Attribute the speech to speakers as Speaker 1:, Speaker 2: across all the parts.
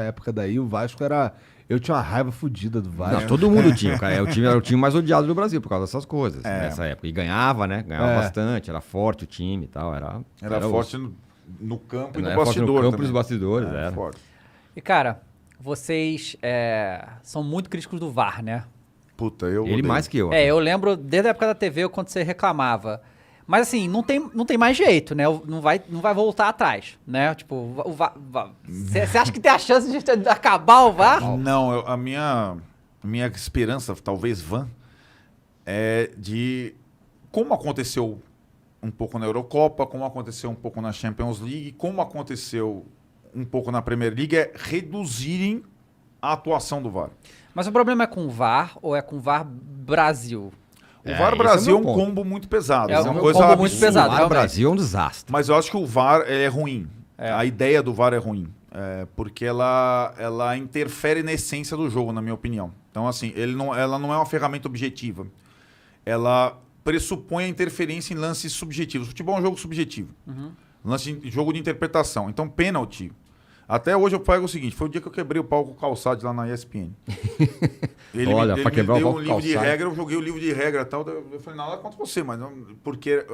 Speaker 1: época daí, o Vasco era... Eu tinha uma raiva fodida do Vasco.
Speaker 2: Não, todo mundo tinha, cara. Era o time mais odiado do Brasil por causa dessas coisas, nessa época. E ganhava, né? Ganhava bastante, era forte o time e tal.
Speaker 3: Era forte no campo e no
Speaker 2: era forte
Speaker 3: bastidor.
Speaker 2: no campo e
Speaker 3: também.
Speaker 2: nos bastidores,
Speaker 3: Era
Speaker 2: era.
Speaker 3: forte.
Speaker 4: E, cara, vocês são muito críticos do VAR, né?
Speaker 3: Puta, eu
Speaker 2: Ele
Speaker 3: odeio.
Speaker 2: mais que eu.
Speaker 4: Eu lembro desde a época da TV, quando você reclamava. Mas assim, não tem mais jeito, né? Não vai voltar atrás, né? Tipo, o VAR... Você acha que tem a chance de acabar o VAR?
Speaker 3: Não, a minha esperança, talvez vã, é de... Como aconteceu um pouco na Eurocopa, como aconteceu um pouco na Champions League, como aconteceu um pouco na Premier League, é reduzirem a atuação do VAR.
Speaker 4: Mas o problema é com o VAR ou é com o VAR Brasil?
Speaker 3: O VAR
Speaker 2: esse
Speaker 3: Brasil
Speaker 2: é
Speaker 3: é
Speaker 2: o meu
Speaker 3: um
Speaker 2: ponto.
Speaker 3: combo muito pesado.
Speaker 4: É
Speaker 3: É
Speaker 4: um
Speaker 3: uma coisa
Speaker 4: combo muito
Speaker 3: absurda.
Speaker 4: pesado.
Speaker 2: O VAR
Speaker 4: realmente.
Speaker 2: Brasil é um desastre.
Speaker 3: Mas eu acho que o VAR é ruim. A ideia do VAR é ruim. Porque ela interfere na essência do jogo, na minha opinião. Então, assim, ela não é uma ferramenta objetiva. Ela pressupõe a interferência em lances subjetivos. O futebol é um jogo subjetivo. Jogo de interpretação. Então, pênalti. Até hoje eu pego o seguinte, foi o dia que eu quebrei o pau com o Calçade lá na ESPN.
Speaker 2: Olha, pra quebrar o
Speaker 3: deu
Speaker 2: pau
Speaker 3: um
Speaker 2: com o
Speaker 3: livro de
Speaker 2: Calçade.
Speaker 3: regra, eu joguei o livro de regra e tal. Eu falei, nada contra você, mas não, porque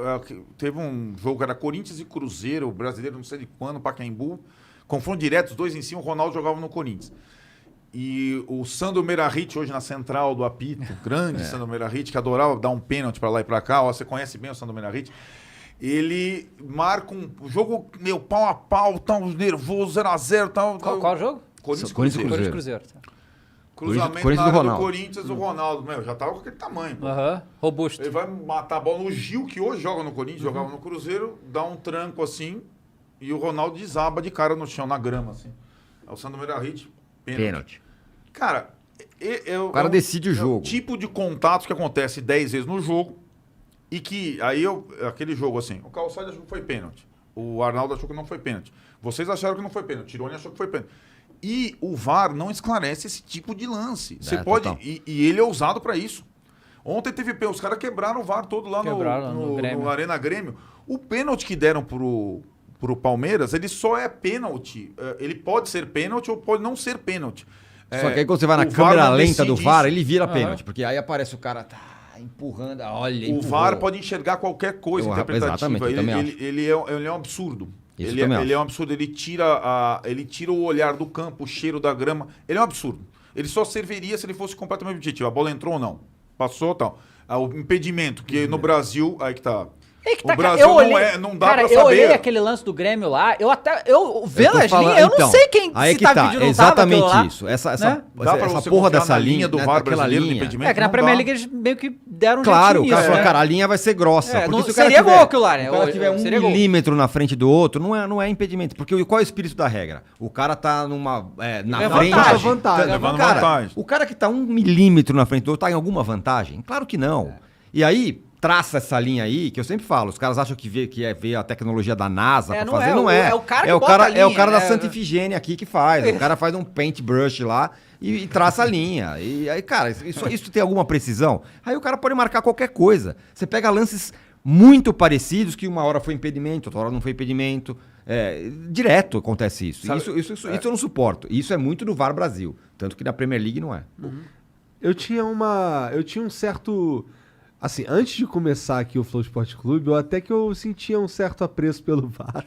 Speaker 3: teve um jogo que era Corinthians e Cruzeiro, o brasileiro não sei de quando, Pacaembu. Confronto direto, os dois em cima, o Ronaldo jogava no Corinthians. E o Sandro Meirahit, hoje na central do apito, grande Sandro Meirahit, que adorava dar um pênalti pra lá e pra cá. Ó, você conhece bem o Sandro Meirahit. Ele marca um jogo, meu, pau a pau, tão nervoso, 0x0, tal.
Speaker 4: Qual jogo?
Speaker 3: Corinthians e
Speaker 2: Corinthians e
Speaker 3: Cruzeiro.
Speaker 4: Cruzeiro.
Speaker 3: Cruzamento
Speaker 2: Corinthians
Speaker 3: na
Speaker 2: do
Speaker 3: área do
Speaker 2: Ronaldo.
Speaker 3: Corinthians, o Ronaldo, meu, já tava com aquele tamanho. Pô.
Speaker 4: Robusto.
Speaker 3: Ele vai matar a bola no Gil, que hoje joga no Corinthians, jogava no Cruzeiro, dá um tranco assim, e o Ronaldo desaba de cara no chão, na grama, assim. É o Sandro Meirahit,
Speaker 2: Pênalti.
Speaker 3: Cara,
Speaker 2: O cara decide o jogo.
Speaker 3: É o tipo de contato que acontece 10 vezes no jogo, e que aí aquele jogo assim, o Calçade achou que foi pênalti, o Arnaldo achou que não foi pênalti, vocês acharam que não foi pênalti, o Tironi achou que foi pênalti. E o VAR não esclarece esse tipo de lance. Você pode. E ele é usado para isso. Ontem teve os caras quebraram o VAR todo lá no Arena Grêmio. O pênalti que deram pro Palmeiras, ele só é pênalti. Ele pode ser pênalti ou pode não ser pênalti.
Speaker 2: Só que aí quando você vai na
Speaker 3: o VAR
Speaker 2: câmera
Speaker 3: não
Speaker 2: lenta do
Speaker 3: decide
Speaker 2: VAR,
Speaker 3: isso.
Speaker 2: ele vira pênalti. Porque aí aparece o cara empurrando, olha,
Speaker 3: O
Speaker 2: empurrou.
Speaker 3: VAR pode enxergar qualquer coisa interpretativa.
Speaker 2: Exatamente, eu também acho.
Speaker 3: Ele é um absurdo.
Speaker 2: Isso
Speaker 3: Ele é um absurdo. Ele tira o olhar do campo, o cheiro da grama. Ele é um absurdo. Ele só serviria se ele fosse completamente objetivo. A bola entrou ou não. Passou tal. O impedimento, que no Brasil... Aí que tá... O Brasil não dá pra saber.
Speaker 4: Eu olhei aquele lance do Grêmio lá, eu vendo as linhas, eu não sei quem
Speaker 2: aí
Speaker 4: se
Speaker 2: que
Speaker 4: tá
Speaker 2: tá,
Speaker 4: vídeo não
Speaker 2: exatamente
Speaker 4: tava
Speaker 2: isso. Essa
Speaker 3: Dá pra
Speaker 2: essa
Speaker 3: você
Speaker 2: porra
Speaker 3: confiar
Speaker 2: dessa
Speaker 3: na
Speaker 2: linha
Speaker 3: do
Speaker 2: né,
Speaker 3: VAR
Speaker 2: daquela
Speaker 3: brasileiro no
Speaker 2: linha.
Speaker 3: impedimento?
Speaker 4: que na
Speaker 3: Não
Speaker 4: Premier
Speaker 3: dá.
Speaker 4: League eles meio que deram um
Speaker 2: Claro,
Speaker 4: jeitinho
Speaker 2: o cara
Speaker 4: nisso,
Speaker 2: falou, cara, a linha vai ser grossa.
Speaker 4: É,
Speaker 2: porque
Speaker 4: não-
Speaker 2: se o cara
Speaker 4: seria
Speaker 2: tiver,
Speaker 4: gol aquilo lá, né?
Speaker 2: Se o cara tiver
Speaker 4: Seria
Speaker 2: um
Speaker 4: gol.
Speaker 2: milímetro na frente do outro, não é impedimento. Porque qual é o espírito da regra? O cara tá na frente.
Speaker 1: vantagem.
Speaker 3: Levando
Speaker 2: Cara,
Speaker 3: vantagem.
Speaker 2: o cara que tá 1 milímetro na frente do outro tá em alguma vantagem? Claro que não. E aí, traça essa linha aí, que eu sempre falo, os caras acham que ver a tecnologia da NASA pra
Speaker 4: não
Speaker 2: fazer,
Speaker 4: é,
Speaker 2: não é.
Speaker 4: é o cara que
Speaker 2: é o
Speaker 4: bota
Speaker 2: cara,
Speaker 4: a
Speaker 2: é o
Speaker 4: linha,
Speaker 2: cara da
Speaker 4: né?
Speaker 2: Santa Ifigênia aqui que faz. O cara faz um paintbrush lá e traça a linha. E aí, cara, isso tem alguma precisão? Aí o cara pode marcar qualquer coisa. Você pega lances muito parecidos, que uma hora foi impedimento, outra hora não foi impedimento. Direto acontece isso. Isso eu não suporto. Isso é muito do VAR Brasil. Tanto que na Premier League não é.
Speaker 1: Eu tinha um certo... Assim, antes de começar aqui o Flow Esporte Clube, eu sentia um certo apreço pelo VAR.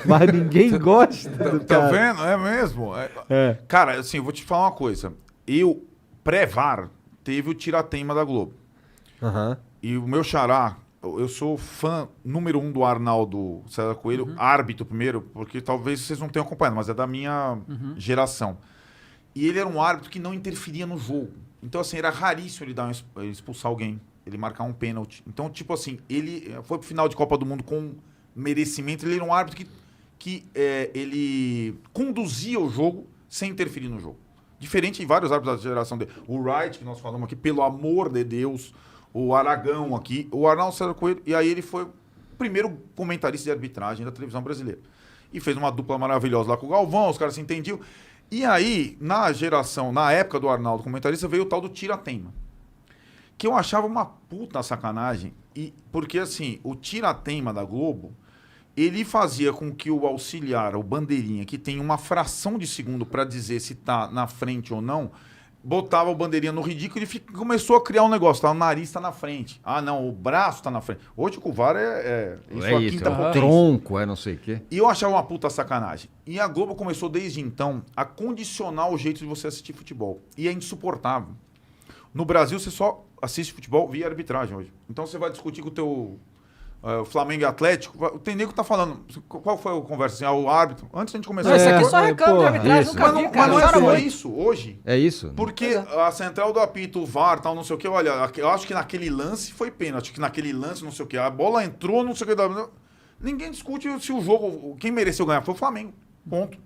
Speaker 1: Mas ninguém gosta do
Speaker 3: Tá
Speaker 1: cara.
Speaker 3: vendo? É mesmo?
Speaker 1: É.
Speaker 3: Cara, assim, eu vou te falar uma coisa. Pré-VAR, teve o Tiratema da Globo.
Speaker 1: Aham.
Speaker 3: E o meu xará, eu sou fã número 1 do Arnaldo César Coelho, árbitro primeiro, porque talvez vocês não tenham acompanhado, mas é da minha geração. E ele era um árbitro que não interferia no jogo. Então, assim, era raríssimo ele expulsar alguém, ele marcar um pênalti. Então, tipo assim, ele foi pro final de Copa do Mundo com merecimento. Ele era um árbitro que ele conduzia o jogo sem interferir no jogo. Diferente de vários árbitros da geração dele. O Wright, que nós falamos aqui, pelo amor de Deus. O Aragão aqui. O Arnaldo César Coelho. E aí ele foi o primeiro comentarista de arbitragem da televisão brasileira. E fez uma dupla maravilhosa lá com o Galvão, os caras se entendiam. E aí, na época do Arnaldo comentarista, veio o tal do Tiratema. Que eu achava uma puta sacanagem. Porque, assim, o Tiratema da Globo, ele fazia com que o auxiliar, o bandeirinha, que tem uma fração de segundo para dizer se tá na frente ou não, botava o bandeirinha no ridículo e começou a criar um negócio. Tá, o nariz tá na frente. Ah, não, o braço tá na frente. Hoje com o VAR é
Speaker 2: É
Speaker 3: a
Speaker 2: isso,
Speaker 3: quinta
Speaker 2: é
Speaker 3: potência.
Speaker 2: tronco, é não sei o quê.
Speaker 3: E eu achava uma puta sacanagem. E a Globo começou desde então a condicionar o jeito de você assistir futebol. E é insuportável. No Brasil, você só assiste futebol via arbitragem hoje. Então você vai discutir com o teu Flamengo e Atlético. O nego tá falando. Qual foi a conversa? Assim, o árbitro. Antes da gente começar.
Speaker 4: Isso aqui
Speaker 1: É,
Speaker 4: só reclamo de
Speaker 1: porra,
Speaker 4: arbitragem,
Speaker 2: isso.
Speaker 4: nunca vi,
Speaker 3: Mas
Speaker 4: cara.
Speaker 3: não é
Speaker 4: Chora
Speaker 3: só
Speaker 4: muito.
Speaker 3: isso hoje.
Speaker 2: É isso.
Speaker 3: Porque a central do apito, o VAR, tal, não sei o que, olha, eu acho que naquele lance foi pênalti, que naquele lance, não sei o que, a bola entrou, não sei o que. Ninguém discute se o jogo, quem mereceu ganhar foi o Flamengo, ponto.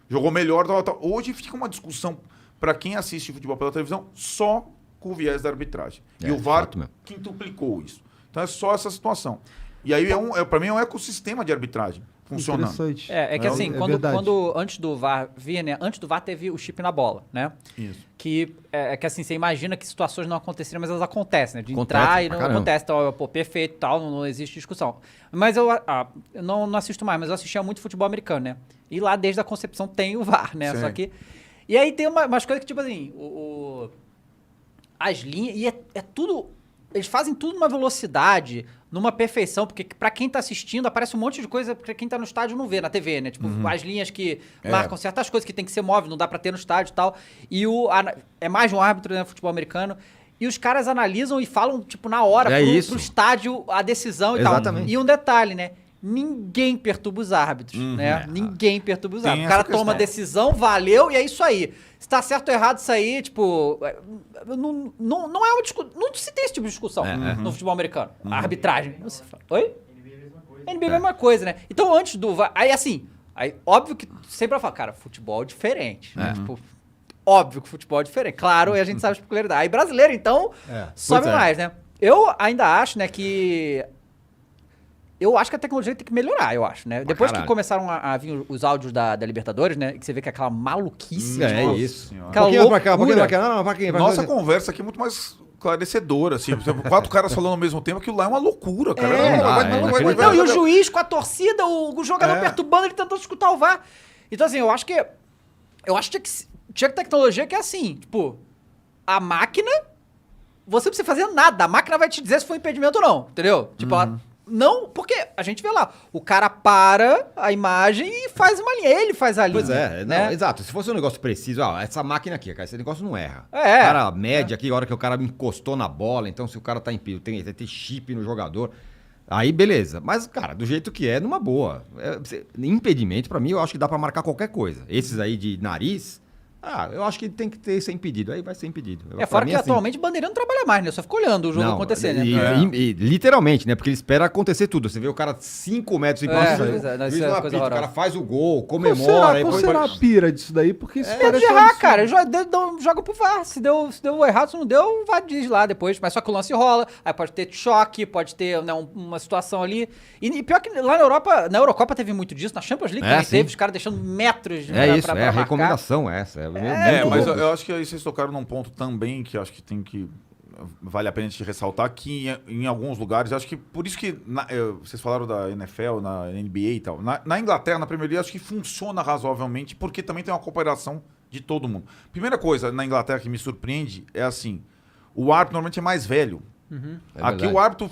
Speaker 3: Jogou melhor, tal, tal. Hoje fica uma discussão para quem assiste futebol pela televisão só com o viés da arbitragem. E
Speaker 2: É,
Speaker 3: o VAR
Speaker 2: fato mesmo.
Speaker 3: quintuplicou isso. Então é só essa situação. E aí, para mim, é um ecossistema de arbitragem funcionando.
Speaker 1: Interessante.
Speaker 4: É que assim,
Speaker 1: verdade.
Speaker 4: quando antes do VAR vir, né? Antes do VAR teve o chip na bola, né?
Speaker 3: Isso.
Speaker 4: Que assim, você imagina que situações não aconteceriam, mas elas acontecem, né? De
Speaker 2: Acontece
Speaker 4: entrar e
Speaker 2: pra
Speaker 4: não
Speaker 2: caramba.
Speaker 4: acontece, então, pô, perfeito, tal, não existe discussão. Mas eu não assisto mais, mas eu assistia muito futebol americano, né? E lá, desde a concepção, tem o VAR, né?
Speaker 3: Sim.
Speaker 4: Só que... E aí tem umas coisas que, tipo assim, as linhas... E é tudo... Eles fazem tudo numa velocidade, numa perfeição, porque pra quem tá assistindo, aparece um monte de coisa que quem tá no estádio não vê na TV, né? Tipo, as linhas que marcam certas coisas que tem que ser móvel, não dá pra ter no estádio e tal. E é mais de um árbitro, né, futebol americano. E os caras analisam e falam, tipo, na hora,
Speaker 2: É isso.
Speaker 4: pro estádio, a decisão e
Speaker 2: Exatamente.
Speaker 4: tal. E um detalhe, né? Ninguém perturba os árbitros, né? Ninguém perturba os
Speaker 3: Tem
Speaker 4: árbitros. O cara
Speaker 3: essa
Speaker 4: toma a
Speaker 3: questão.
Speaker 4: decisão, valeu, e é isso aí. Se tá certo ou errado isso aí, tipo... Não é uma discussão... Não se tem esse tipo de discussão no futebol americano. A arbitragem. Você fala, oi? NBA é a mesma coisa, né? Então, antes do... Aí, assim... Aí, óbvio que sempre vai falar, cara, futebol é diferente. Né? Tipo, óbvio que futebol é diferente. Claro, e a gente sabe as peculiaridades. Aí, brasileiro, então, sobe
Speaker 2: Pois é.
Speaker 4: mais, né? Eu ainda acho, né, que... Eu acho que a tecnologia tem que melhorar, eu acho, né? Depois que
Speaker 2: caralho.
Speaker 4: começaram a vir os áudios da Libertadores, né? Que você vê que é aquela maluquice.
Speaker 2: É
Speaker 4: tipo,
Speaker 2: isso.
Speaker 3: Senhora.
Speaker 4: Aquela
Speaker 2: Pouquinho pra cá, pouquinho
Speaker 4: loucura.
Speaker 2: pra cá. Não, pra quem?
Speaker 3: Nossa conversa aqui é muito mais esclarecedora, assim. Por exemplo, 4 caras falando ao mesmo tempo, aquilo lá é uma loucura, cara.
Speaker 4: Não, e o juiz com a torcida, o jogador
Speaker 3: É.
Speaker 4: perturbando, ele tentando escutar o VAR. Então, assim, eu acho que tinha tecnologia que é assim, tipo, a máquina, você não precisa fazer nada, a máquina vai te dizer se foi impedimento ou não, entendeu? Tipo, ela... Não, porque a gente vê lá, o cara para a imagem e faz uma linha, ele faz a linha.
Speaker 2: Pois é,
Speaker 4: né?
Speaker 2: não, exato. Se fosse um negócio preciso, essa máquina aqui, cara, esse negócio não erra.
Speaker 4: É.
Speaker 2: O cara mede aqui, a hora que o cara encostou na bola, então se o cara tá impedido, tem que ter chip no jogador. Aí beleza. Mas, cara, do jeito que é, numa boa. Impedimento, pra mim, eu acho que dá pra marcar qualquer coisa. Esses aí de nariz, eu acho que tem que ser impedido. Aí vai ser impedido.
Speaker 4: É, fora que atualmente o Bandeirão não trabalha mais, né? Só fica olhando o jogo acontecer, né?
Speaker 2: E literalmente, né? Porque ele espera acontecer tudo. Você vê o cara 5 metros em
Speaker 4: É,
Speaker 2: próximo,
Speaker 4: isso é
Speaker 2: juiz
Speaker 4: coisa
Speaker 2: não apita, o
Speaker 4: horrorosa.
Speaker 2: cara faz o gol,
Speaker 1: Qual
Speaker 2: comemora. aí
Speaker 1: será,
Speaker 2: põe-
Speaker 1: a pira disso daí? Porque isso
Speaker 4: Medo
Speaker 1: parece
Speaker 4: de
Speaker 1: um
Speaker 4: errar,
Speaker 1: absurdo.
Speaker 4: cara. Joga pro VAR. Se deu errado, se não deu, vai diz lá depois. Mas só que o lance rola, aí pode ter choque, pode ter né, uma situação ali. E pior que lá na Eurocopa teve muito disso, na Champions League também
Speaker 2: sim.
Speaker 4: teve, os caras deixando metros
Speaker 2: É isso,
Speaker 4: pra
Speaker 2: é a
Speaker 4: marcar.
Speaker 2: recomendação essa.
Speaker 3: É,
Speaker 2: muito
Speaker 3: mas
Speaker 2: louco.
Speaker 3: eu acho que aí vocês tocaram num ponto também que eu acho que vale a pena a gente ressaltar que em alguns lugares, eu acho que por isso que vocês falaram da NFL, na NBA e tal. Na Inglaterra, na Premier League, acho que funciona razoavelmente, porque também tem uma cooperação de todo mundo. Primeira coisa na Inglaterra que me surpreende é assim: o árbitro normalmente é mais velho.
Speaker 2: É
Speaker 3: Aqui
Speaker 2: verdade.
Speaker 3: o árbitro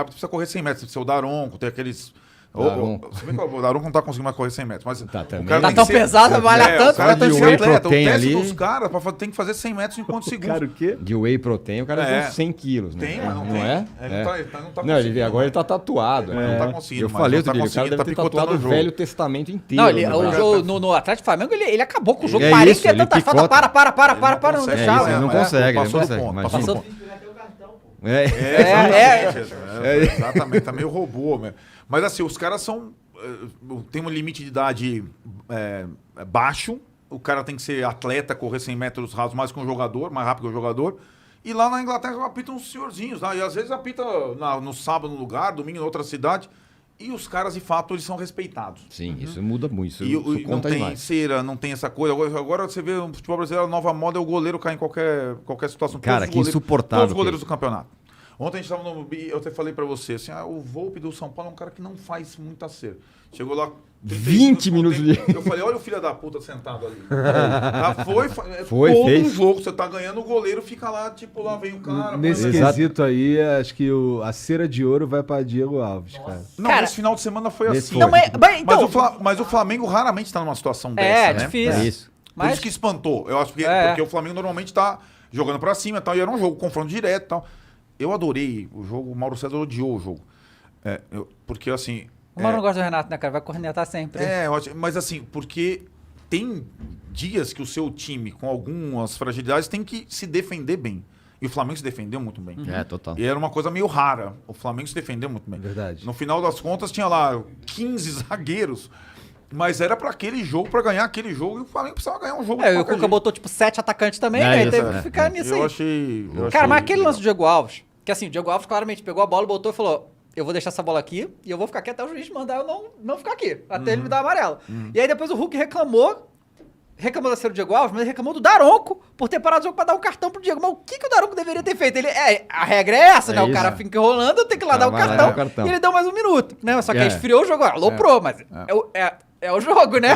Speaker 3: precisa correr 100 metros, precisa ser o Daronco, tem aqueles.
Speaker 2: Daronco.
Speaker 3: Se bem que o Daronco não tá conseguindo mais correr 100 metros, mas
Speaker 2: Tá, também.
Speaker 3: o cara
Speaker 4: Tá
Speaker 3: tem
Speaker 4: tão
Speaker 3: que ser-
Speaker 4: pesado, malha tanto,
Speaker 3: o cara
Speaker 4: vai
Speaker 3: tem que
Speaker 2: de
Speaker 3: ser
Speaker 2: whey
Speaker 3: atleta. O
Speaker 2: protein
Speaker 3: teste
Speaker 2: ali.
Speaker 3: dos caras tem que fazer 100 metros em quantos segundos?
Speaker 1: Cara, o quê?
Speaker 2: De whey protein, o cara tem
Speaker 3: É.
Speaker 2: uns 100 quilos, né?
Speaker 3: Tem, mas não
Speaker 2: não
Speaker 3: tem.
Speaker 2: é?
Speaker 3: Ele
Speaker 2: É.
Speaker 3: não tá
Speaker 2: Não,
Speaker 3: conseguindo,
Speaker 2: agora
Speaker 3: né?
Speaker 2: ele tá tatuado.
Speaker 3: Ele
Speaker 2: né?
Speaker 3: não tá conseguindo,
Speaker 2: Eu
Speaker 3: mas
Speaker 2: falei
Speaker 3: não
Speaker 2: outro
Speaker 3: tá
Speaker 2: dia, o cara
Speaker 3: conseguindo,
Speaker 2: deve
Speaker 3: tá
Speaker 2: ter
Speaker 3: picotando
Speaker 2: tatuado
Speaker 3: o
Speaker 2: o
Speaker 3: jogo.
Speaker 2: Velho Testamento inteiro.
Speaker 4: Não,
Speaker 2: né?
Speaker 4: no Atlético Flamengo, ele acabou com o jogo.
Speaker 2: É
Speaker 4: 40
Speaker 2: isso,
Speaker 4: e
Speaker 2: ele
Speaker 4: tantas faltas.
Speaker 2: picota.
Speaker 4: Para, não
Speaker 3: consegue,
Speaker 2: É
Speaker 4: deixava.
Speaker 2: isso, ele não consegue, ele não
Speaker 3: passou do
Speaker 2: consegue,
Speaker 3: ponto,
Speaker 2: imagina.
Speaker 3: passou do
Speaker 4: Passou-
Speaker 3: ponto.
Speaker 2: É.
Speaker 3: Exatamente, tá meio robô mesmo. Mas assim, os caras tem um limite de idade baixo, o cara tem que ser atleta, correr 100 metros rasos mais que um jogador, mais rápido que o jogador. E lá na Inglaterra apitam uns senhorzinhos, né? E às vezes apita no sábado num lugar, domingo em outra cidade. E os caras, de fato, eles são respeitados.
Speaker 2: Sim, isso muda muito. Isso,
Speaker 3: E
Speaker 2: isso
Speaker 3: não
Speaker 2: conta
Speaker 3: tem
Speaker 2: demais.
Speaker 3: cera, não tem essa coisa. Agora você vê no futebol brasileiro, a nova moda é o goleiro cair em qualquer situação.
Speaker 2: Cara,
Speaker 3: Todos os
Speaker 2: que insuportável
Speaker 3: Todos os goleiros
Speaker 2: que
Speaker 3: do campeonato. Ontem a gente tava no... Eu até falei pra você, assim, o Volpe do São Paulo é um cara que não faz muito acerto. Chegou lá...
Speaker 2: 20 minutos de...
Speaker 3: Eu falei, olha o filho da puta sentado ali.
Speaker 2: Foi,
Speaker 3: todo
Speaker 2: fez.
Speaker 3: jogo, você tá ganhando, o goleiro fica lá, tipo, lá vem o cara...
Speaker 1: Nesse
Speaker 3: põe-
Speaker 1: quesito aí, acho que a cera de ouro vai pra Diego Alves, cara.
Speaker 3: Não,
Speaker 4: Cara,
Speaker 3: esse final de semana foi
Speaker 1: nesse
Speaker 3: assim.
Speaker 1: foi.
Speaker 4: Não, então,
Speaker 3: Mas o Flamengo raramente tá numa situação dessa,
Speaker 4: é
Speaker 3: né?
Speaker 4: difícil.
Speaker 2: É isso.
Speaker 3: Por
Speaker 4: Mas
Speaker 3: isso que espantou. Eu acho que porque o Flamengo normalmente tá jogando pra cima e tal, e era um jogo, confronto direto e tal. Eu adorei o jogo, o Mauro César odiou o jogo. Porque assim...
Speaker 4: o Mauro não gosta do Renato, né, cara? Vai cornetar sempre.
Speaker 3: eu acho, mas assim, porque tem dias que o seu time, com algumas fragilidades, tem que se defender bem. E o Flamengo se defendeu muito bem.
Speaker 2: Total.
Speaker 3: E era uma coisa meio rara. O Flamengo se defendeu muito bem.
Speaker 1: Verdade.
Speaker 3: No final das contas, tinha lá 15 zagueiros. Mas era pra aquele jogo, pra ganhar aquele jogo, e o Flamengo precisava ganhar um jogo.
Speaker 4: E o Cuca botou, tipo, 7 atacantes também, né? E teve que ficar nisso aí.
Speaker 3: Eu achei.
Speaker 4: Cara, mas aquele lance do Diego Alves, que assim, o Diego Alves claramente pegou a bola, botou e falou: eu vou deixar essa bola aqui e eu vou ficar aqui até o juiz mandar eu não ficar aqui, até ele me dar amarelo. E aí depois o Hulk reclamou da cera do Diego Alves, mas ele reclamou do Daronco por ter parado o jogo pra dar um cartão pro Diego. Mas o que o Daronco deveria ter feito? A regra é essa, né? O
Speaker 2: isso.
Speaker 4: cara fica enrolando, tem que ir lá
Speaker 2: O cara
Speaker 4: dar o
Speaker 2: vai lá
Speaker 4: cartão,
Speaker 2: dar o cartão.
Speaker 4: e ele deu mais um minuto, né? Só que aí esfriou o jogo, aloprou, mas é o jogo, né?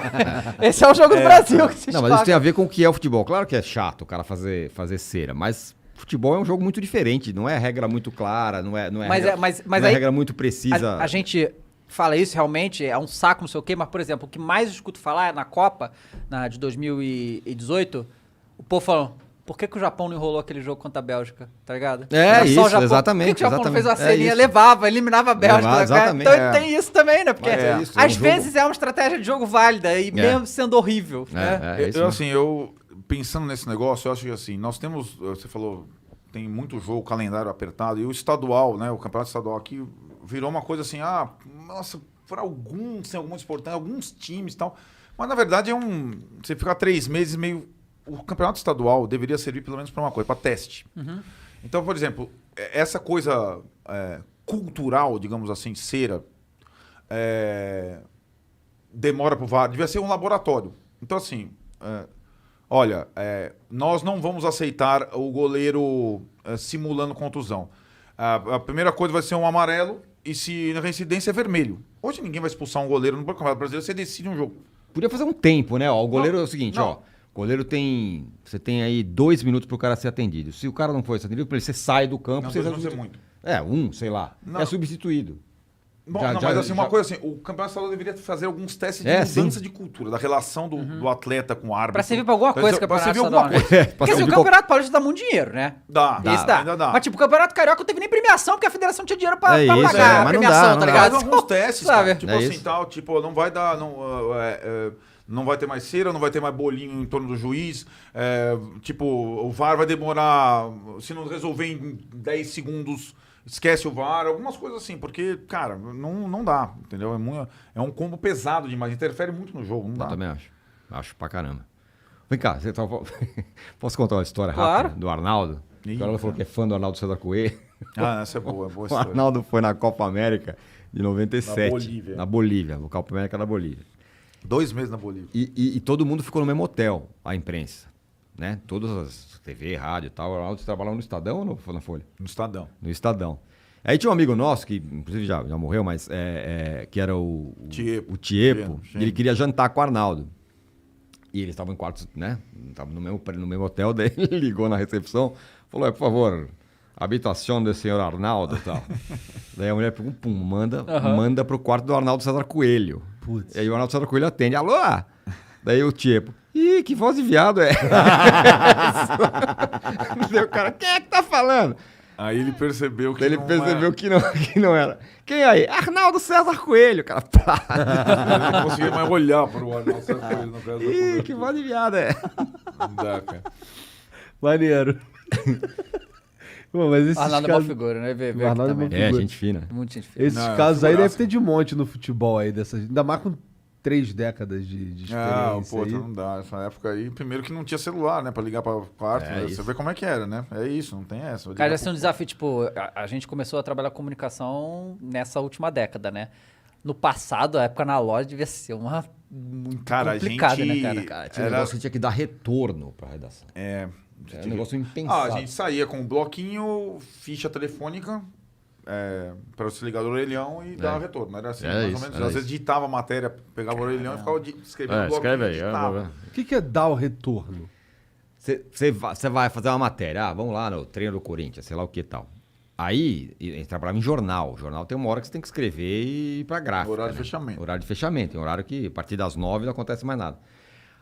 Speaker 4: Esse é o jogo do Brasil que se
Speaker 2: Não, mas isso tem a ver com o que é o futebol. Claro que é chato o cara fazer cera, mas futebol é um jogo muito diferente, não é regra muito clara, não é
Speaker 4: Mas aí
Speaker 2: regra muito precisa.
Speaker 4: A gente fala isso realmente, é um saco, não sei o quê, mas, por exemplo, o que mais eu escuto falar é na Copa, de 2018, o povo falando, por que o Japão não enrolou aquele jogo contra a Bélgica, tá ligado? Era só
Speaker 2: Isso,
Speaker 4: o Japão.
Speaker 2: exatamente.
Speaker 4: Por que o Japão não fez uma
Speaker 2: exatamente.
Speaker 4: ceninha,
Speaker 2: isso.
Speaker 4: levava, eliminava a Bélgica?
Speaker 2: Levava,
Speaker 4: tá ligado?
Speaker 2: exatamente.
Speaker 4: Então tem isso também, né? Porque
Speaker 2: É isso,
Speaker 4: às
Speaker 2: é um
Speaker 4: vezes
Speaker 2: jogo.
Speaker 4: é uma estratégia de jogo válida, e mesmo sendo horrível, né?
Speaker 2: É isso mesmo.
Speaker 3: Assim, pensando nesse negócio, eu acho que assim, nós temos, você falou, tem muito jogo, calendário apertado, e o estadual, né? O campeonato estadual aqui virou uma coisa assim, nossa, para alguns, tem alguns importantes, alguns times e tal. Mas na verdade você ficar 3 meses meio. O campeonato estadual deveria servir pelo menos para uma coisa, para teste. Então, por exemplo, essa coisa cultural, digamos assim, cera, demora pro VAR, devia ser um laboratório. Então, assim, olha, nós não vamos aceitar o goleiro simulando contusão. A primeira coisa vai ser um amarelo e se na reincidência é vermelho. Hoje ninguém vai expulsar um goleiro no Campeonato Brasileiro, você decide um jogo.
Speaker 2: Podia fazer um tempo, né? Ó, o goleiro é o seguinte,
Speaker 3: não.
Speaker 2: ó. O goleiro tem. Você tem aí 2 minutos pro cara ser atendido. Se o cara não for atendido, você sai do campo.
Speaker 3: Não,
Speaker 2: você
Speaker 3: 2 minutos é muito.
Speaker 2: sei lá.
Speaker 3: Não.
Speaker 2: É substituído.
Speaker 3: Bom,
Speaker 2: Já-
Speaker 3: não,
Speaker 2: já-
Speaker 3: mas assim, uma
Speaker 2: já-
Speaker 3: coisa assim, o Campeonato Estadual deveria fazer alguns testes de mudança de cultura, da relação do atleta com o árbitro.
Speaker 4: Pra servir pra alguma coisa,
Speaker 3: Pra
Speaker 4: campeonato
Speaker 3: servir alguma
Speaker 4: estadual,
Speaker 3: coisa.
Speaker 4: né? Porque assim, o Campeonato Paulista dá muito dinheiro, né?
Speaker 3: Dá,
Speaker 4: Isso dá.
Speaker 3: ainda dá.
Speaker 4: Mas tipo, o Campeonato Carioca não teve nem premiação, porque a federação tinha dinheiro pra
Speaker 2: É isso,
Speaker 4: pagar a
Speaker 2: mas não
Speaker 4: premiação,
Speaker 2: dá,
Speaker 4: tá
Speaker 2: não dá.
Speaker 4: ligado?
Speaker 3: Faz alguns testes,
Speaker 4: sabe?
Speaker 3: cara. Tipo
Speaker 2: É
Speaker 3: assim,
Speaker 2: isso.
Speaker 3: tal, tipo, não vai dar... Não vai ter mais cera, não vai ter mais bolinho em torno do juiz. Tipo, o VAR vai demorar... Se não resolver em 10 segundos, esquece o VAR. Algumas coisas assim, porque, cara, não dá, entendeu? É um combo pesado demais, interfere muito no jogo, não dá.
Speaker 2: Eu também acho. Acho pra caramba. Vem cá, posso contar uma história
Speaker 4: Claro.
Speaker 2: rápida do Arnaldo?
Speaker 3: Ih,
Speaker 2: O Arnaldo falou que é fã do Arnaldo César Coelho.
Speaker 3: Essa é boa
Speaker 2: O
Speaker 3: história.
Speaker 2: Arnaldo foi na Copa América de 97.
Speaker 3: Na Bolívia.
Speaker 2: Na Bolívia, no Copa América da Bolívia.
Speaker 3: 2 meses na Bolívia.
Speaker 2: E todo mundo ficou no mesmo hotel, a imprensa. Né? Todas as TV, rádio e tal. O Arnaldo trabalhava no Estadão ou na Folha?
Speaker 3: No Estadão.
Speaker 2: No Estadão. Aí tinha um amigo nosso, que inclusive já morreu, mas que era o
Speaker 3: Tiepo.
Speaker 2: Tiepo,
Speaker 3: Sim.
Speaker 2: e ele queria jantar com o Arnaldo. E eles estavam em quartos, né? Estavam no mesmo hotel, daí ele ligou na recepção, falou, por favor, habitação do senhor Arnaldo e tal. Daí a mulher pum, manda pro quarto do Arnaldo César Coelho.
Speaker 1: Putz.
Speaker 2: E aí o Arnaldo César Coelho atende, alô? Daí o Tiepo, ih, que voz de viado é? Daí o cara, quem é que tá falando?
Speaker 3: Aí ele percebeu que
Speaker 2: Daí ele
Speaker 3: não
Speaker 2: percebeu que não era. Quem aí? Arnaldo César Coelho, cara. Pá.
Speaker 3: Ele não conseguia mais olhar para o Arnaldo César Coelho no caso da
Speaker 2: Ih,
Speaker 3: cobertura.
Speaker 2: que voz de viado é?
Speaker 3: Não dá, cara.
Speaker 1: Maneiro. Pô, mas esses
Speaker 4: Arnaldo é uma
Speaker 1: casos,
Speaker 4: figura, né? Vê
Speaker 1: O Arnaldo
Speaker 4: aqui
Speaker 1: é
Speaker 4: também.
Speaker 1: uma
Speaker 2: É,
Speaker 1: figura.
Speaker 2: gente fina.
Speaker 4: Muito gente fina.
Speaker 1: esses
Speaker 3: Não,
Speaker 1: casos aí
Speaker 3: figuraça.
Speaker 1: deve ter de monte no futebol aí, ainda mais com 3 décadas de experiência aí.
Speaker 3: Não dá. Essa época aí, primeiro que não tinha celular, né? Pra ligar pra quarto.
Speaker 2: É
Speaker 3: Né?
Speaker 2: isso.
Speaker 3: Você vê como é que era, né? É isso, não tem essa.
Speaker 4: Cara, já ser um desafio, tipo, a gente começou a trabalhar comunicação nessa última década, né? No passado, a época na loja devia ser uma muito
Speaker 3: Cara,
Speaker 4: complicada,
Speaker 3: a gente-
Speaker 4: né, cara?
Speaker 2: Cara, tinha um
Speaker 3: Era-
Speaker 2: negócio que tinha que dar retorno pra redação.
Speaker 3: É,
Speaker 2: É um negócio impensável.
Speaker 3: a gente saía com um bloquinho, ficha telefônica, para você ligar do orelhão e dar retorno. Era assim,
Speaker 2: É
Speaker 3: mais
Speaker 2: isso,
Speaker 3: ou menos.
Speaker 2: era
Speaker 3: Às vezes
Speaker 2: isso.
Speaker 3: digitava a matéria, pegava o orelhão e ficava escrevendo no bloquinho.
Speaker 2: escreve aí.
Speaker 3: digitava.
Speaker 1: O que é dar o retorno?
Speaker 2: Você vai fazer uma matéria, vamos lá no treino do Corinthians, sei lá o que e tal. Aí, a gente trabalhava em jornal. O jornal tem uma hora que você tem que escrever e ir pra gráfica.
Speaker 3: Horário de
Speaker 2: né?
Speaker 3: fechamento.
Speaker 2: Horário de fechamento. Tem um horário que a partir das 9 não acontece mais nada.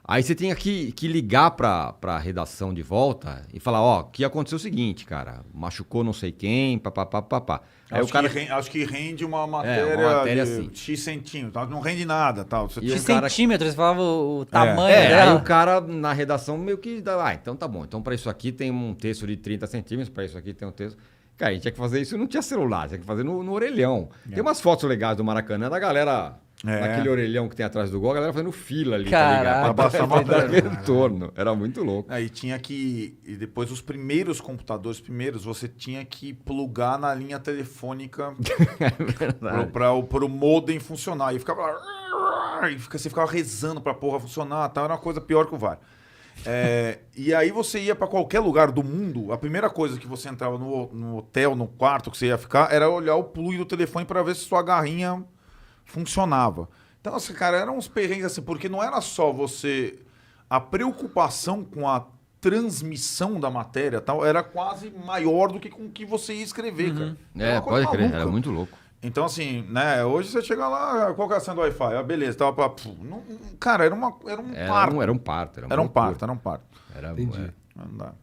Speaker 2: Aí você tinha que ligar pra redação de volta e falar, ó, o que aconteceu é o seguinte, cara. Machucou não sei quem, papapá. Aí
Speaker 3: Acho,
Speaker 2: o cara...
Speaker 3: acho que rende uma matéria,
Speaker 2: matéria
Speaker 3: de
Speaker 2: assim.
Speaker 3: X centímetros. Não rende nada. Tal. Você
Speaker 2: E
Speaker 3: tinha-
Speaker 4: De
Speaker 2: o cara-
Speaker 4: centímetros, você falava o tamanho
Speaker 2: aí
Speaker 4: dela.
Speaker 2: o cara na redação meio que dá, então tá bom. Então pra isso aqui tem um texto de 30 centímetros, pra isso aqui tem um texto... Cara, a gente tinha que fazer isso, não tinha celular, tinha que fazer no orelhão. Tem umas fotos legais do Maracanã da galera, naquele orelhão que tem atrás do gol, a galera fazendo fila ali,
Speaker 4: Caraca.
Speaker 2: tá ligado?
Speaker 3: Pra passar uma
Speaker 2: dar
Speaker 3: matéria.
Speaker 2: retorno. Era muito louco.
Speaker 3: Aí tinha que. E depois os primeiros computadores, você tinha que plugar na linha telefônica para o modem funcionar. E ficava lá. Você ficava rezando pra porra funcionar. Tal. Era uma coisa pior que o VAR. E aí você ia pra qualquer lugar do mundo, a primeira coisa que você entrava no hotel, no quarto que você ia ficar, era olhar o plug do telefone pra ver se sua garrinha funcionava. Então, assim, cara, eram uns perrengues assim, porque não era só você... A preocupação com a transmissão da matéria tal era quase maior do que com o que você ia escrever, cara. Era uma coisa
Speaker 2: pode crer,
Speaker 3: maluca.
Speaker 2: era muito louco.
Speaker 3: Então, assim, né, hoje você chega lá, qual que é a senha do Wi-Fi? Ah, beleza, tava pra... Cara, era um parto.
Speaker 2: Era um parto.
Speaker 3: Era um parto, era um parto.
Speaker 1: Entendi.
Speaker 3: Não dá.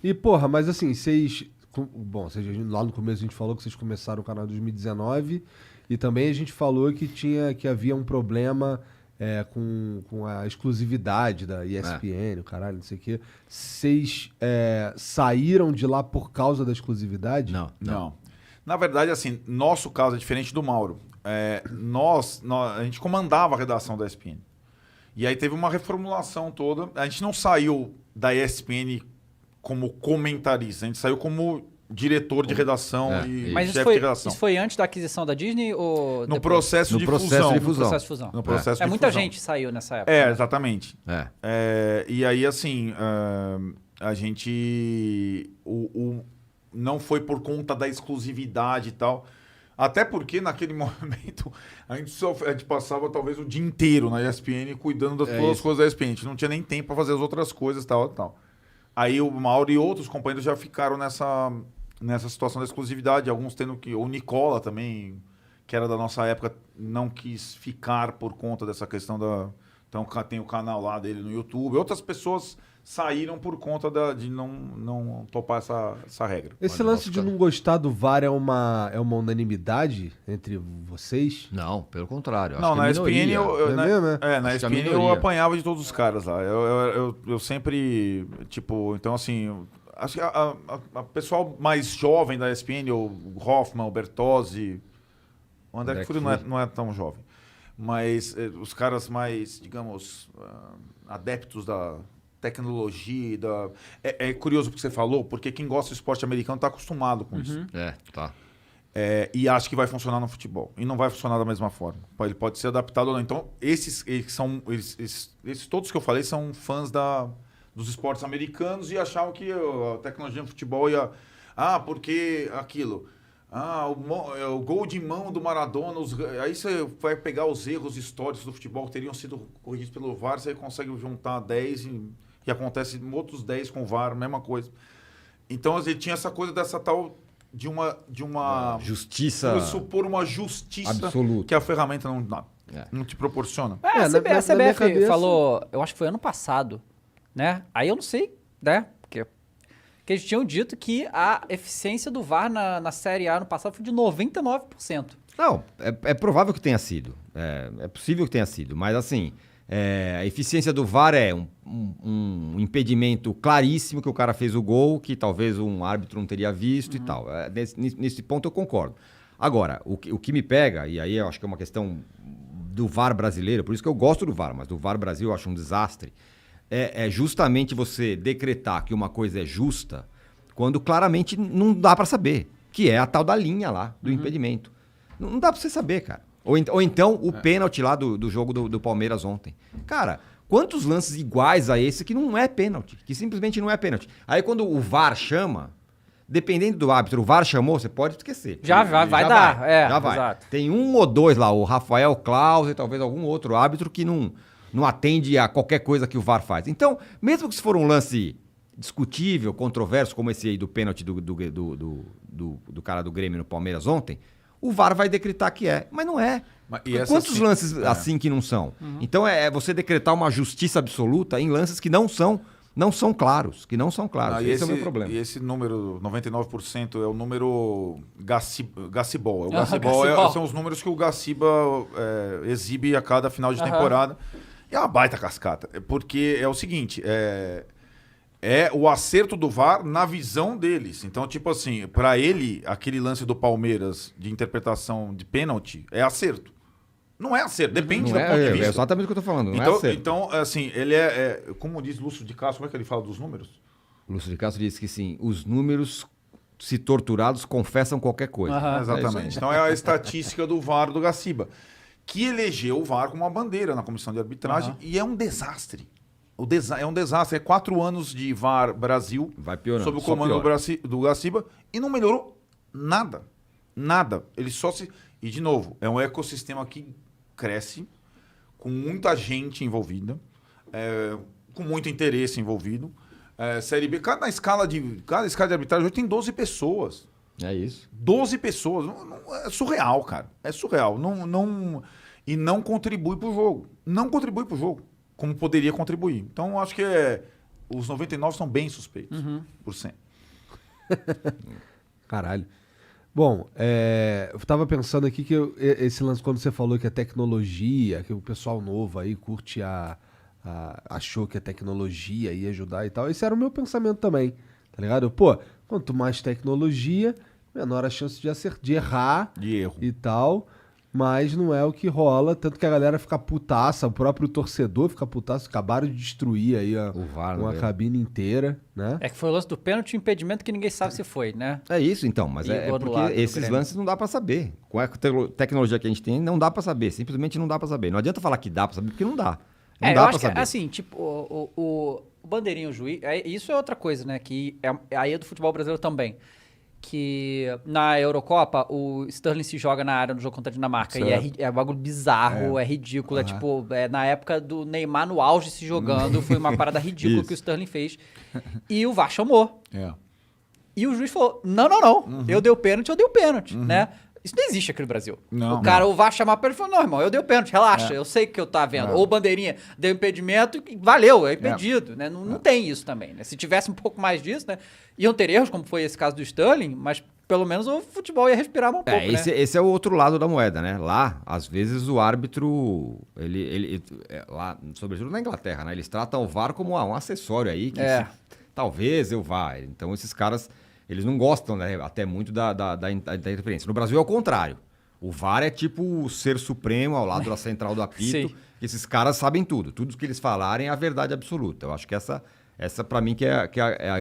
Speaker 1: E, porra, mas assim, vocês... Bom, lá no começo a gente falou que vocês começaram o canal em 2019 e também a gente falou que havia um problema com a exclusividade da ESPN, o caralho, não sei o quê. Vocês saíram de lá por causa da exclusividade?
Speaker 3: Não. Na verdade, assim, nosso caso é diferente do Mauro. A gente comandava a redação da ESPN. E aí teve uma reformulação toda. A gente não saiu da ESPN como comentarista, a gente saiu como diretor de redação e
Speaker 4: Mas
Speaker 3: chefe de redação.
Speaker 4: isso foi antes da aquisição da Disney ou
Speaker 3: No
Speaker 4: depois?
Speaker 3: processo de
Speaker 2: processo
Speaker 3: fusão.
Speaker 2: de
Speaker 4: No
Speaker 2: fusão.
Speaker 4: processo de fusão.
Speaker 3: No processo de
Speaker 4: Muita
Speaker 3: fusão.
Speaker 4: gente saiu nessa época. né?
Speaker 3: Exatamente. E aí, assim, a gente... não foi por conta da exclusividade e tal. Até porque, naquele momento, a gente passava talvez o dia inteiro na ESPN cuidando das todas as coisas da ESPN. A gente não tinha nem tempo para fazer as outras coisas e tal. Aí o Mauro e outros companheiros já ficaram nessa situação da exclusividade. Alguns tendo que... O Nicola também, que era da nossa época, não quis ficar por conta dessa questão da... Então tem o canal lá dele no YouTube. Outras pessoas saíram por conta de não topar essa regra.
Speaker 1: Esse lance de não gostar do VAR é uma unanimidade entre vocês?
Speaker 2: Não, pelo contrário.
Speaker 3: Não, na ESPN na
Speaker 2: Acho que a
Speaker 3: ESPN eu
Speaker 2: minoria.
Speaker 3: apanhava de todos os caras lá. Eu sempre, tipo, então assim, acho que a pessoal mais jovem da ESPN, o Hoffman, o Bertozzi, o André Kfouri não é tão jovem, mas os caras mais, digamos, adeptos da tecnologia, é curioso o que você falou, porque quem gosta do esporte americano está acostumado com isso.
Speaker 2: Tá.
Speaker 3: E acha que vai funcionar no futebol. E não vai funcionar da mesma forma. Ele pode ser adaptado ou não. Então, esses todos que eu falei são fãs dos esportes americanos e achavam que a tecnologia no futebol ia... porque aquilo... o gol de mão do Maradona... Aí você vai pegar os erros históricos do futebol que teriam sido corrigidos pelo VAR, você consegue juntar 10 e acontece outros 10 com o VAR, mesma coisa. Então, ele tinha essa coisa dessa tal... De uma
Speaker 2: justiça.
Speaker 3: Vou supor uma justiça
Speaker 2: absoluta
Speaker 3: que a ferramenta não te proporciona.
Speaker 4: A
Speaker 1: na
Speaker 4: CBF
Speaker 1: minha cabeça-
Speaker 4: falou, eu acho que foi ano passado, né? Aí eu não sei, né? Porque eles tinham dito que a eficiência do VAR na Série A no passado foi de 99%.
Speaker 2: Não, é provável que tenha sido. É possível que tenha sido. Mas, assim, a eficiência do VAR é um impedimento claríssimo que o cara fez o gol, que talvez um árbitro não teria visto e tal. Nesse ponto eu concordo. Agora, o que me pega, e aí eu acho que é uma questão do VAR brasileiro, por isso que eu gosto do VAR, mas do VAR Brasil eu acho um desastre, é justamente você decretar que uma coisa é justa quando claramente não dá pra saber, que é a tal da linha lá do impedimento. Não dá pra você saber, cara. Ou então o pênalti lá do jogo do Palmeiras ontem. Cara, quantos lances iguais a esse que não é pênalti? Que simplesmente não é pênalti. Aí quando o VAR chama, dependendo do árbitro, o VAR chamou, você pode esquecer.
Speaker 4: Já vai dar.
Speaker 2: Já vai.
Speaker 4: Exato.
Speaker 2: Tem um ou dois lá, o Rafael Claus e talvez algum outro árbitro que não atende a qualquer coisa que o VAR faz. Então, mesmo que se for um lance discutível, controverso, como esse aí do pênalti do cara do Grêmio no Palmeiras ontem, o VAR vai decretar que é, mas não é. Quantos lances assim que não são? Então é você decretar uma justiça absoluta em lances que não são claros, esse é o meu problema.
Speaker 3: E esse número, 99%, é o número Gacibol. São os números que o Gaciba exibe a cada final de temporada. E é uma baita cascata. Porque é o seguinte, é o acerto do VAR na visão deles. Então, tipo assim, pra ele, aquele lance do Palmeiras de interpretação de pênalti é acerto. Não é acerto, depende do ponto de vista.
Speaker 2: É exatamente o que eu tô falando, não
Speaker 3: então,
Speaker 2: é acerto.
Speaker 3: Então, assim, ele como diz Lúcio de Castro, como é que ele fala dos números?
Speaker 2: Lúcio de Castro disse que sim, os números, se torturados, confessam qualquer coisa.
Speaker 3: Exatamente. Então é a estatística do VAR do Gaciba, que elegeu o VAR como uma bandeira na comissão de arbitragem e é um desastre. É um desastre. É 4 anos de VAR Brasil sob o comando do Gaciba e não melhorou nada. Nada. Ele só se... E, de novo, é um ecossistema que cresce, com muita gente envolvida, com muito interesse envolvido. Série B, cada escala de arbitragem hoje tem 12 pessoas.
Speaker 2: É isso.
Speaker 3: 12 pessoas. É surreal, cara. É surreal. E não contribui pro jogo. Não contribui pro jogo, como poderia contribuir. Então, eu acho que os 99 são bem suspeitos, por cento.
Speaker 1: Caralho. Bom, eu tava pensando aqui que esse lance, quando você falou que a tecnologia, que o pessoal novo aí curte achou que a tecnologia ia ajudar e tal, esse era o meu pensamento também, tá ligado? Pô, quanto mais tecnologia, menor a chance de errar e tal, mas não é o que rola, tanto que a galera fica putaça, o próprio torcedor fica putaça, acabaram de destruir aí uma cabine inteira, né?
Speaker 4: É que foi o lance do pênalti e impedimento que ninguém sabe se foi, né?
Speaker 2: É isso então, mas é porque esses lances não dá pra saber. Com a tecnologia que a gente tem, não dá pra saber, simplesmente não dá pra saber. Não adianta falar que dá pra saber, porque não dá. Não dá
Speaker 4: eu
Speaker 2: pra
Speaker 4: acho
Speaker 2: saber.
Speaker 4: que, assim, tipo, o bandeirinho, o juiz, isso é outra coisa, né, que aí é do futebol brasileiro também. Que na Eurocopa o Sterling se joga na área no jogo contra a Dinamarca e é um bagulho bizarro, é ridículo. É tipo, na época do Neymar no auge se jogando, foi uma parada ridícula que o Sterling fez. E o VAR chamou. E o juiz falou: não, eu dei o pênalti, né? Isso não existe aqui no Brasil. O VAR chamar pra ele e falou: não, irmão, eu dei o pênalti, relaxa, eu sei que eu tá vendo. Ou bandeirinha, deu impedimento e valeu, é impedido, né? Não tem isso também, né? Se tivesse um pouco mais disso, né? Iam ter erros, como foi esse caso do Sterling, mas pelo menos o futebol ia respirar um pouco, né?
Speaker 2: Esse é o outro lado da moeda, né? Lá, às vezes, o árbitro, ele lá, sobretudo na Inglaterra, né? Eles tratam o VAR como um acessório aí, que talvez eu vá. Então, esses caras... Eles não gostam, né, até muito da interferência. No Brasil é o contrário. O VAR é tipo o ser supremo ao lado da central do apito. Esses caras sabem tudo. Tudo que eles falarem é a verdade absoluta. Eu acho que essa para mim, que é